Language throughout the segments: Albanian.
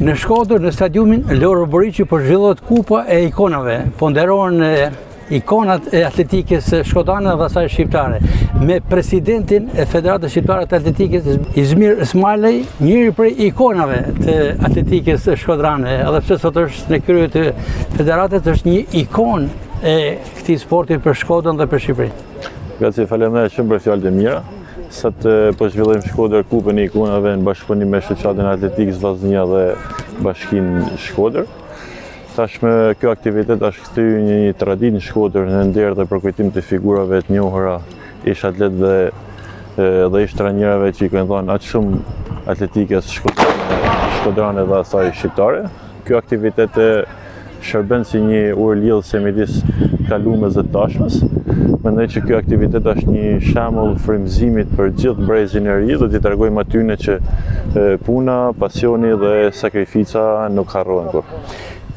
Në Shkodër, në stadiumin Loro Boriqi po zhvillohet kupa e ikonave. Po nderohen ikonat e atletikës shkodane dhe asaj shqiptare. Me presidentin e Federatës Shqiptare të Atletikës, Izmir Ismailej, njëri prej ikonave të atletikës shkodrane, edhe pse sot është në krye të federatës, është një ikon e këtij sporti për Shkodrën dhe për Shqipërinë. Grazie, faleminderit shumë për fjalët e mira. Sot po zhvillojmë Shkodër kupën e ikonave në bashkëpunim me shoqatën e atletikës Vllaznia dhe Bashkinë Shkodër. Tashmë kjo aktivitet është kthyer një traditë në Shkodër në nder dhe përkujtim të figurave të njohura ish atletëve dhe ish trajnerëve që i kanë dhënë aq shumë atletikës shkodrane dhe asaj shqiptare. Kjo aktivitet shërben si një urëlidhje midis kalumes dhe tashmes. Mendoj që kjo aktivitet është një shembull frymëzimit për gjithë brezin e ri dhe t'i tregojmë atyre që puna, pasioni dhe sakrifica nuk harrohen kurrë.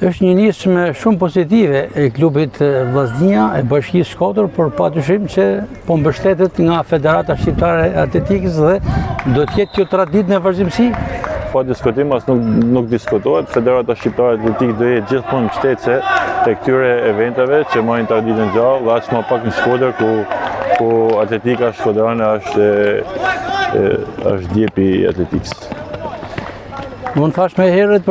Është një nismë shumë pozitive e klubit Vllaznia e Bashkisë Shkodër, por padyshim që po mbështetet nga Federata Shqiptare e Atletikës dhe do të jetë kjo traditë në vazhdimsi. Pa diskutim, as nuk diskutohet. Federata Shqiptare e Atletikës do jetë gjithmonë mbështetëse të këtyre eventeve që marrin traditën gjallë, dhe aq më pak në Shkodër ku atletika shkodrane është djepi i atletikës. Mund thash me herët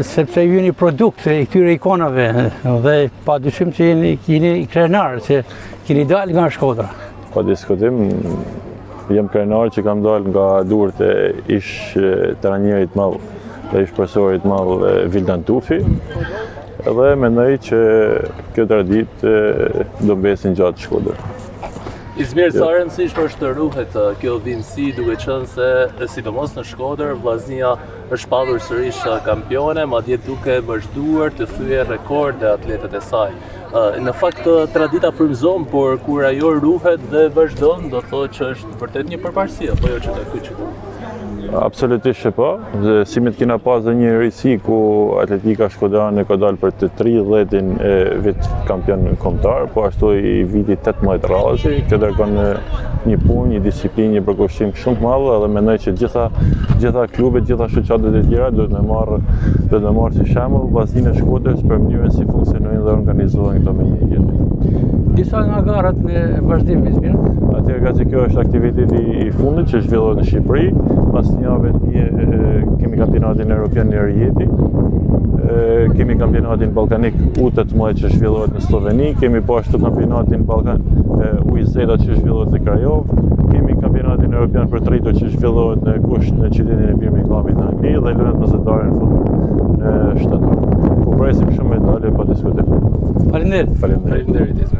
sepse ju jeni produkt e këtyre ikonave dhe padyshim që jeni krenar, që keni dalë nga Shkodra. Pa diskutim, jam krenar që kam dalë nga duart e ish trajnerit madh dhe ish profesorit madh Vildan Tufi, dhe mendoj që kjo traditë do mbesin gjatë Shkodër. Izmir, sa rëndësishme është të ruhet kjo dhimbësi, duke qenë se sidomos në Shkodër Vllaznia është padur sërish kampione, madje duke vazhduar të thyejë rekorde atletët e saj. Në fakt tradita frymëzon, por kur ajo ruhet dhe vazhdon, do thotë që është vërtet një përparësi, apo jo që të kyçet? Absolutisht që po. Simit kena pas dhe një risi ku atletika shkodrane ka dalë për të 30-in vit kampion kombëtar, po ashtu i viti 18 radhë. Kjo dërgon një punë, një disiplinë, një përkushtim shumë të madh, dhe mendoj që gjitha klubet, gjitha shoqatat e tjera duhet me marrë si shembull Vllazninë e Shkodrës për mënyrën si funksionojnë dhe organizohen këto menjëritje. Disa nga garat në vazhdim, Izmir? Atëherë, gazi kjo është aktiviteti i fundit që zhvillohet në Shqipëri. Pas një javë kemi kampionatin evropian në Rjeti, kemi kampionatin ballkanik U18 që zhvillohet në Sloveni, kemi po ashtu kampionatin Ballkan U20 që zhvillohet në Krajovë, kemi kampionatin evropian për trito që zhvillohet në Kusht në qytetin e Birminghamit në Angli, dhe lojët mesatare në fund në shtator. Po presim shumë medalje pa diskutim. Faleminderit. Faleminderit.